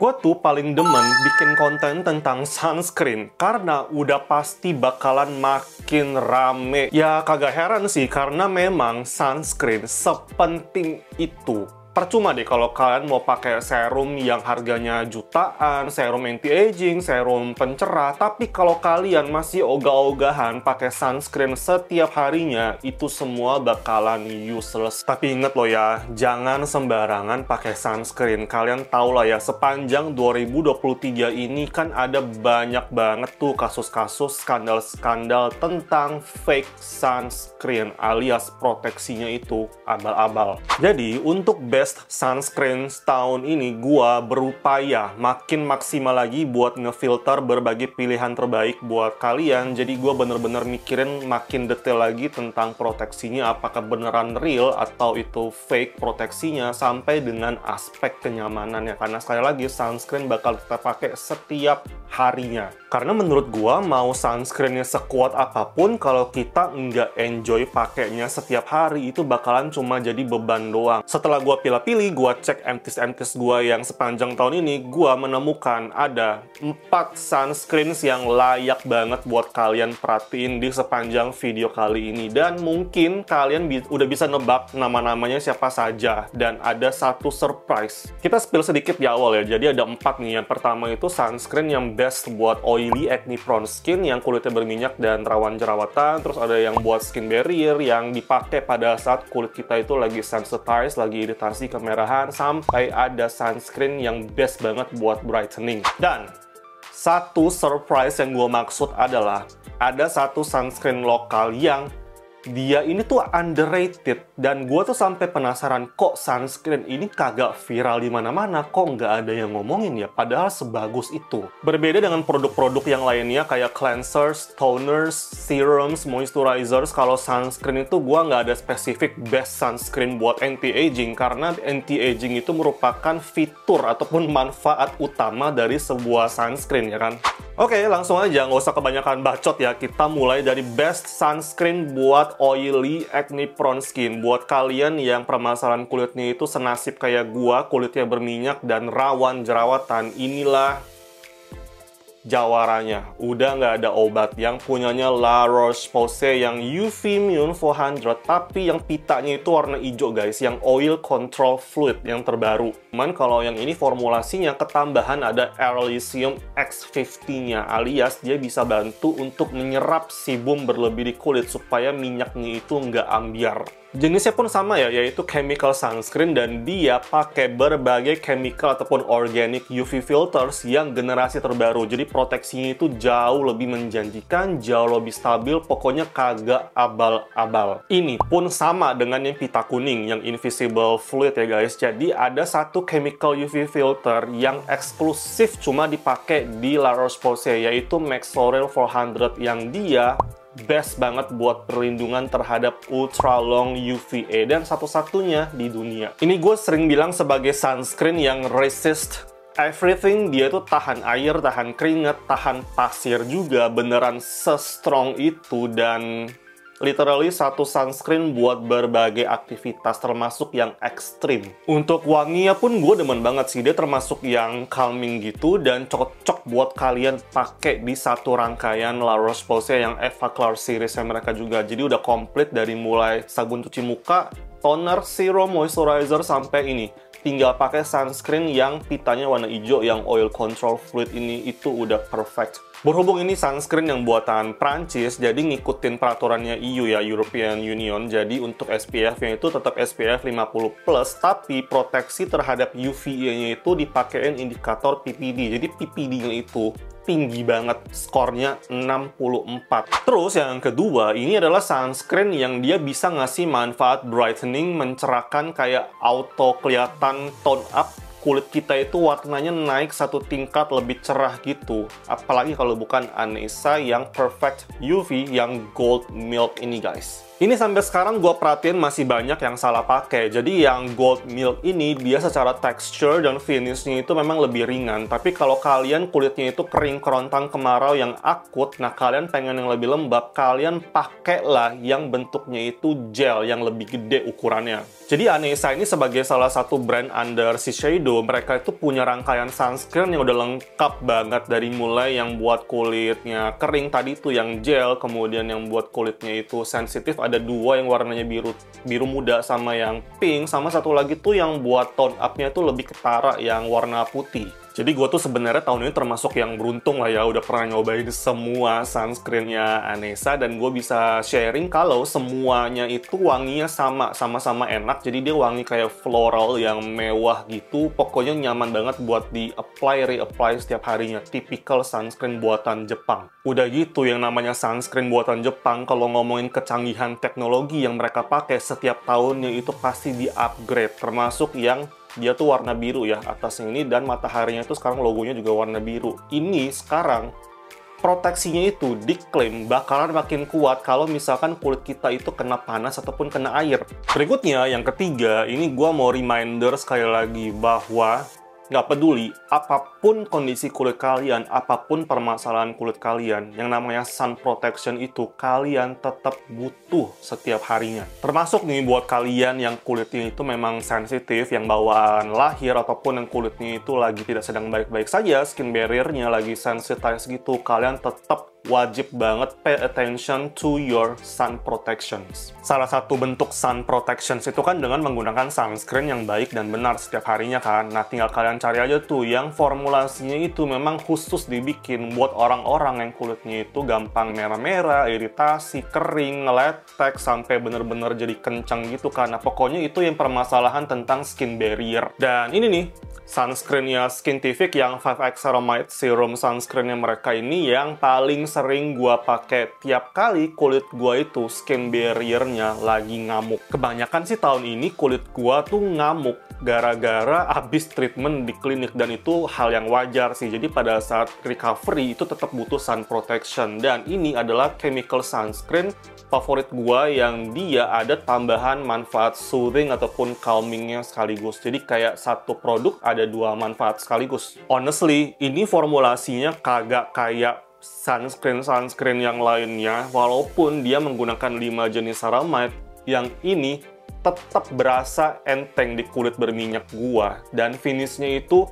Gue tuh paling demen bikin konten tentang sunscreen karena udah pasti bakalan makin rame. Ya kagak heran sih karena memang sunscreen sepenting itu. Percuma deh kalau kalian mau pakai serum yang harganya jutaan, serum anti-aging, serum pencerah, tapi kalau kalian masih ogah-ogahan pakai sunscreen setiap harinya, itu semua bakalan useless. Tapi inget loh ya, jangan sembarangan pakai sunscreen. Kalian tau lah ya, sepanjang 2023 ini kan ada banyak banget tuh kasus-kasus skandal-skandal tentang fake sunscreen alias proteksinya itu abal-abal. Jadi untuk best sunscreen tahun ini gua berupaya makin maksimal lagi buat ngefilter berbagai pilihan terbaik buat kalian. Jadi gua bener-bener mikirin makin detail lagi tentang proteksinya, apakah beneran real atau itu fake proteksinya, sampai dengan aspek kenyamanannya. Karena sekali lagi sunscreen bakal kita pakai setiap harinya. Karena menurut gua mau sunscreennya sekuat apapun, kalau kita nggak enjoy pakainya setiap hari, itu bakalan cuma jadi beban doang. Setelah gua pilih-pilih, gua cek empties gua yang sepanjang tahun ini, gua menemukan ada 4 sunscreens yang layak banget buat kalian perhatiin di sepanjang video kali ini. Dan mungkin kalian udah bisa nebak nama-namanya siapa saja. Dan ada satu surprise. Kita spill sedikit di awal ya, jadi ada 4 nih. Yang pertama itu sunscreen yang best buat oily acne prone skin yang kulitnya berminyak dan rawan jerawatan. Terus ada yang buat skin barrier yang dipakai pada saat kulit kita itu lagi sensitized, lagi iritasi kemerahan, sampai ada sunscreen yang best banget buat brightening. Dan satu surprise yang gue maksud adalah ada satu sunscreen lokal yang dia ini tuh underrated, dan gue tuh sampai penasaran kok sunscreen ini kagak viral di mana-mana, kok nggak ada yang ngomongin ya, padahal sebagus itu. Berbeda dengan produk-produk yang lainnya kayak cleansers, toners, serums, moisturizers, kalau sunscreen itu gue nggak ada spesifik best sunscreen buat anti-aging, karena anti-aging itu merupakan fitur ataupun manfaat utama dari sebuah sunscreen, ya kan? Oke, langsung aja, nggak usah kebanyakan bacot ya. Kita mulai dari best sunscreen buat oily acne prone skin. Buat kalian yang permasalahan kulitnya itu senasib kayak gua, kulitnya berminyak dan rawan jerawatan, inilah jawarannya. Udah nggak ada obat. Yang punyanya La Roche-Posay yang UV Immune 400, tapi yang pitanya itu warna hijau guys, yang oil control fluid yang terbaru. Cuman kalau yang ini formulasinya ketambahan ada Elysium X50-nya, alias dia bisa bantu untuk menyerap sebum berlebih di kulit supaya minyaknya itu nggak ambiar. Jenisnya pun sama ya, yaitu chemical sunscreen, dan dia pakai berbagai chemical ataupun organic UV filters yang generasi terbaru. Jadi proteksinya itu jauh lebih menjanjikan, jauh lebih stabil, pokoknya kagak abal-abal. Ini pun sama dengan yang pita kuning, yang invisible fluid ya guys. Jadi ada satu chemical UV filter yang eksklusif cuma dipakai di La Roche-Posay, yaitu Maxorel 400, yang dia best banget buat perlindungan terhadap ultra long UVA dan satu-satunya di dunia. Ini gue sering bilang sebagai sunscreen yang resist everything. Dia tuh tahan air, tahan keringat, tahan pasir juga, beneran se-strong itu, dan literally satu sunscreen buat berbagai aktivitas termasuk yang ekstrim. Untuk wanginya pun gue demen banget sih, dia termasuk yang calming gitu dan cocok buat kalian pakai di satu rangkaian La Roche-Posay yang Eva Claire series-nya mereka juga. Jadi udah komplit dari mulai sabun cuci muka, toner, serum, moisturizer, sampai ini. Tinggal pakai sunscreen yang pitanya warna hijau yang oil control fluid ini, itu udah perfect. Berhubung ini sunscreen yang buatan Prancis, jadi ngikutin peraturannya EU ya, European Union. Jadi untuk SPF-nya itu tetap SPF 50+, tapi proteksi terhadap UVA-nya itu dipakein indikator PPD. Jadi PPD-nya itu tinggi banget, skornya 64. Terus yang kedua, ini adalah sunscreen yang dia bisa ngasih manfaat brightening, mencerahkan, kayak auto kelihatan tone up. Kulit kita itu warnanya naik satu tingkat lebih cerah gitu. Apalagi kalau bukan Anessa yang Perfect UV yang gold milk ini guys. Ini sampai sekarang gue perhatiin masih banyak yang salah pakai. Jadi yang Gold Milk ini dia secara texture dan finishnya itu memang lebih ringan. Tapi kalau kalian kulitnya itu kering, kerontang, kemarau yang akut, nah kalian pengen yang lebih lembab, kalian pakailah yang bentuknya itu gel yang lebih gede ukurannya. Jadi Anessa ini sebagai salah satu brand under Shiseido, mereka itu punya rangkaian sunscreen yang udah lengkap banget, dari mulai yang buat kulitnya kering tadi tuh yang gel, kemudian yang buat kulitnya itu sensitif ada dua yang warnanya biru muda sama yang pink, sama satu lagi tuh yang buat tone up-nya tuh lebih ketara yang warna putih. Jadi gue tuh sebenarnya tahun ini termasuk yang beruntung lah ya, udah pernah nyobain semua sunscreen-nya Anessa, dan gue bisa sharing kalau semuanya itu wanginya sama-sama enak. Jadi dia wangi kayak floral yang mewah gitu, pokoknya nyaman banget buat di-apply, re-apply setiap harinya. Typical sunscreen buatan Jepang. Udah gitu, yang namanya sunscreen buatan Jepang, kalau ngomongin kecanggihan teknologi yang mereka pakai setiap tahunnya itu pasti di-upgrade, termasuk yang dia tuh warna biru ya atasnya ini, dan mataharinya itu sekarang logonya juga warna biru. Ini sekarang proteksinya itu diklaim bakalan makin kuat kalau misalkan kulit kita itu kena panas ataupun kena air. Berikutnya, yang ketiga, ini gua mau reminder sekali lagi bahwa nggak peduli apapun kondisi kulit kalian, apapun permasalahan kulit kalian, yang namanya sun protection itu kalian tetap butuh setiap harinya. Termasuk nih buat kalian yang kulitnya itu memang sensitif, yang bawaan lahir, ataupun yang kulitnya itu lagi tidak sedang baik-baik saja, skin barrier-nya lagi sensitized gitu, kalian tetap wajib banget pay attention to your sun protections. Salah satu bentuk sun protections itu kan dengan menggunakan sunscreen yang baik dan benar setiap harinya kan. Nah, tinggal kalian cari aja tuh yang formulasinya itu memang khusus dibikin buat orang-orang yang kulitnya itu gampang merah-merah, iritasi, kering, ngeletek, sampai bener-bener jadi kencang gitu kan. Nah, pokoknya itu yang permasalahan tentang skin barrier. Dan ini nih, sunscreen-nya Skintific yang 5X Ceramide Serum sunscreen-nya mereka ini yang paling sering gua pakai tiap kali kulit gua itu skin barrier-nya lagi ngamuk. Kebanyakan sih tahun ini kulit gua tuh ngamuk gara-gara habis treatment di klinik, dan itu hal yang wajar sih. Jadi pada saat recovery itu tetap butuh sun protection, dan ini adalah chemical sunscreen favorit gua yang dia ada tambahan manfaat soothing ataupun calming-nya sekaligus. Jadi kayak satu produk ada dua manfaat sekaligus. Honestly, ini formulasinya kagak kayak sunscreen yang lainnya, walaupun dia menggunakan 5 jenis ceramide, yang ini tetap berasa enteng di kulit berminyak gua, dan finishnya itu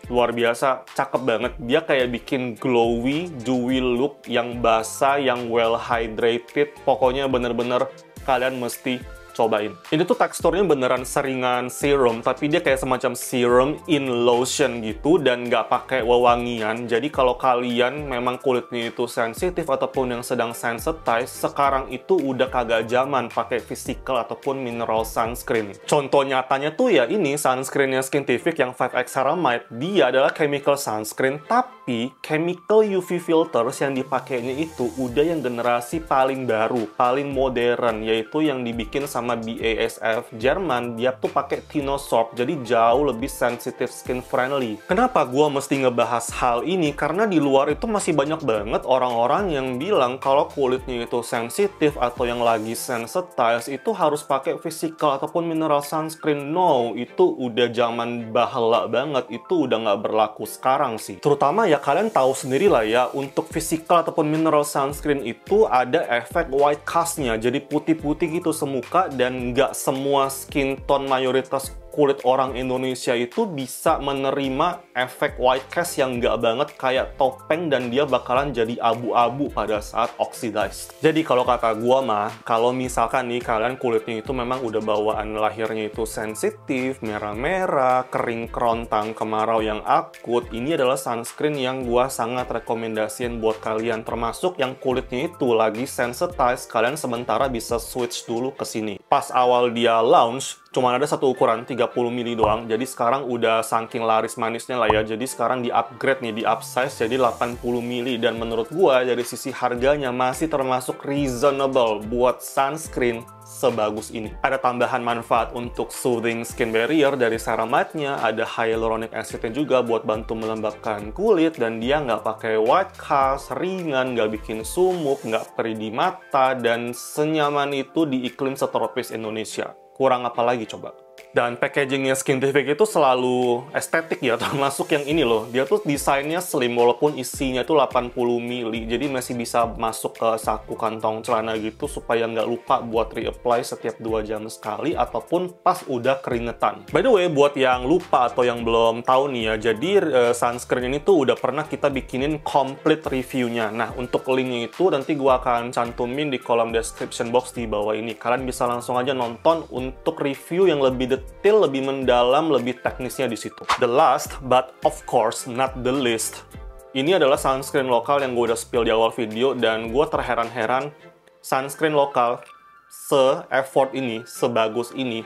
luar biasa, cakep banget. Dia kayak bikin glowy, dewy look yang basah, yang well hydrated. Pokoknya bener-bener kalian mesti cobain. Ini tuh teksturnya beneran seringan serum, tapi dia kayak semacam serum in lotion gitu, dan nggak pakai wewangian. Jadi kalau kalian memang kulitnya itu sensitif ataupun yang sedang sensitized, sekarang itu udah kagak zaman pakai physical ataupun mineral sunscreen. Contoh nyatanya tuh ya ini sunscreennya Skintific yang 5X Ceramide. Dia adalah chemical sunscreen, tapi chemical UV filters yang dipakainya itu udah yang generasi paling baru, paling modern, yaitu yang dibikin sama BASF Jerman. Dia tuh pakai Tinosorb, jadi jauh lebih sensitive skin friendly. Kenapa gua mesti ngebahas hal ini? Karena di luar itu masih banyak banget orang-orang yang bilang kalau kulitnya itu sensitif atau yang lagi sensitized itu harus pakai physical ataupun mineral sunscreen. No, itu udah zaman bahala banget, itu udah nggak berlaku sekarang sih. Terutama ya kalian tahu sendiri lah ya, untuk physical ataupun mineral sunscreen itu ada efek white cast-nya, jadi putih-putih gitu semuka, dan nggak semua skin tone mayoritas kulit orang Indonesia itu bisa menerima efek white cast yang nggak banget kayak topeng, dan dia bakalan jadi abu-abu pada saat oxidized. Jadi kalau kata gua mah, kalau misalkan nih kalian kulitnya itu memang udah bawaan lahirnya itu sensitif, merah-merah, kering kerontang, kemarau yang akut, ini adalah sunscreen yang gua sangat rekomendasiin buat kalian. Termasuk yang kulitnya itu lagi sensitized, kalian sementara bisa switch dulu ke sini. Pas awal dia launch, Cuman ada satu ukuran 30 mili doang, jadi sekarang udah saking laris manisnya lah ya. Jadi sekarang di-upgrade nih, di-upsize jadi 80 mili. Dan menurut gua dari sisi harganya masih termasuk reasonable buat sunscreen sebagus ini. Ada tambahan manfaat untuk soothing skin barrier dari ceramide-nya, ada hyaluronic acid-nya juga buat bantu melembabkan kulit, dan dia nggak pakai white cast, ringan, nggak bikin sumuk, nggak perih di mata, dan senyaman itu di iklim setropis Indonesia. Kurang apa lagi coba? Dan packagingnya Skintific itu selalu estetik ya, termasuk yang ini loh. Dia tuh desainnya slim walaupun isinya tuh 80 mili, jadi masih bisa masuk ke saku kantong celana gitu supaya nggak lupa buat reapply setiap 2 jam sekali ataupun pas udah keringetan. By the way, buat yang lupa atau yang belum tahu nih ya, jadi sunscreen ini tuh udah pernah kita bikinin complete reviewnya. Nah, untuk linknya itu nanti gua akan cantumin di kolom description box di bawah ini. Kalian bisa langsung aja nonton untuk review yang lebih detail, lebih mendalam, lebih teknisnya di situ. The last, but of course not the least, ini adalah sunscreen lokal yang gue udah spill di awal video, dan gue terheran-heran sunscreen lokal se-effort ini, sebagus ini,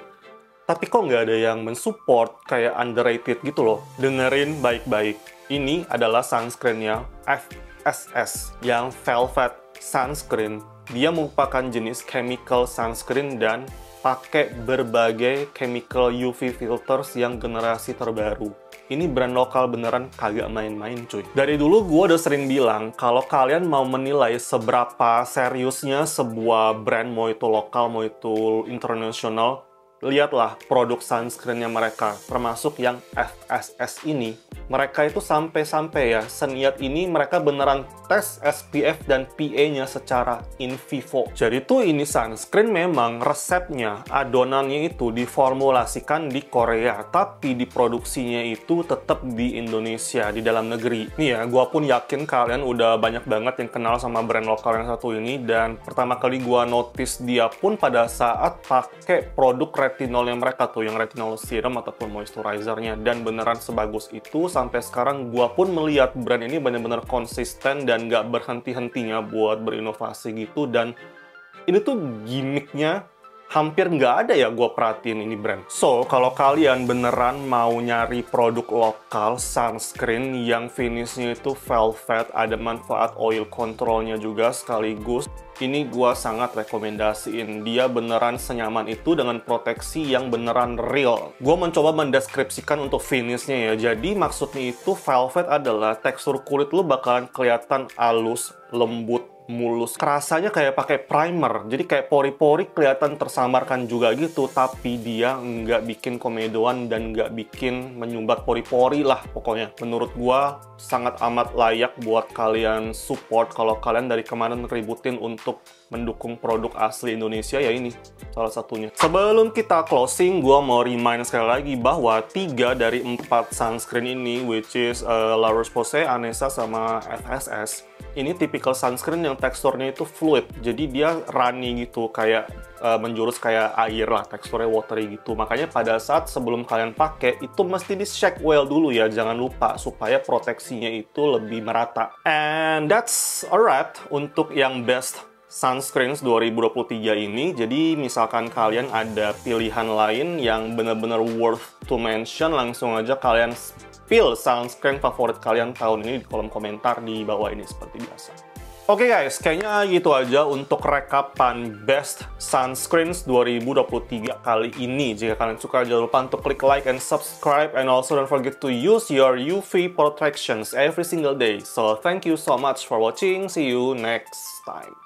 tapi kok nggak ada yang mensupport, kayak underrated gitu loh. Dengerin baik-baik, ini adalah sunscreennya FSS, yang Velvet Sunscreen. Dia merupakan jenis chemical sunscreen dan pakai berbagai chemical UV filters yang generasi terbaru. Ini brand lokal beneran kagak main-main cuy. Dari dulu gue udah sering bilang, kalau kalian mau menilai seberapa seriusnya sebuah brand, mau itu lokal, mau itu internasional, lihatlah produk sunscreennya mereka, termasuk yang FSS ini. Mereka itu sampai-sampai ya, seniat ini mereka beneran tes SPF dan PA-nya secara in vivo. Jadi tuh ini sunscreen memang resepnya, adonannya itu diformulasikan di Korea, tapi diproduksinya itu tetap di Indonesia, di dalam negeri. Nih ya, gua pun yakin kalian udah banyak banget yang kenal sama brand lokal yang satu ini, dan pertama kali gua notice dia pun pada saat pakai produk retinolnya mereka tuh, yang retinol serum ataupun moisturizer-nya, dan beneran sebagus itu. Sampai sekarang gua pun melihat brand ini bener-bener konsisten dan nggak berhenti-hentinya buat berinovasi gitu, dan ini tuh gimmicknya hampir nggak ada ya gue perhatiin ini brand. So, kalau kalian beneran mau nyari produk lokal sunscreen yang finishnya itu velvet, ada manfaat oil controlnya juga sekaligus, ini gue sangat rekomendasiin. Dia beneran senyaman itu dengan proteksi yang beneran real. Gue mencoba mendeskripsikan untuk finishnya ya. Jadi maksudnya itu velvet adalah tekstur kulit lu bakalan kelihatan halus, lembut, mulus. Rasanya kayak pakai primer, jadi kayak pori-pori kelihatan tersamarkan juga gitu, tapi dia nggak bikin komedoan dan nggak bikin menyumbat pori-pori lah pokoknya. Menurut gua sangat amat layak buat kalian support kalau kalian dari kemarin ributin untuk mendukung produk asli Indonesia, ya ini salah satunya. Sebelum kita closing, gua mau remind sekali lagi bahwa 3 dari 4 sunscreen ini, which is La Roche-Posay, Anessa, sama FSS, ini typical sunscreen yang teksturnya itu fluid, jadi dia runny gitu, kayak menjurus kayak air lah, teksturnya watery gitu. Makanya pada saat sebelum kalian pakai, itu mesti di shake well dulu ya, jangan lupa, supaya proteksinya itu lebih merata. And that's a wrap untuk yang best sunscreens 2023 ini. Jadi misalkan kalian ada pilihan lain yang benar-benar worth to mention, langsung aja kalian spill sunscreen favorit kalian tahun ini di kolom komentar di bawah ini seperti biasa. Oke guys, kayaknya gitu aja untuk rekapan best sunscreens 2023 kali ini. Jika kalian suka, jangan lupa untuk klik like and subscribe, and also don't forget to use your UV protections every single day. So thank you so much for watching, see you next time.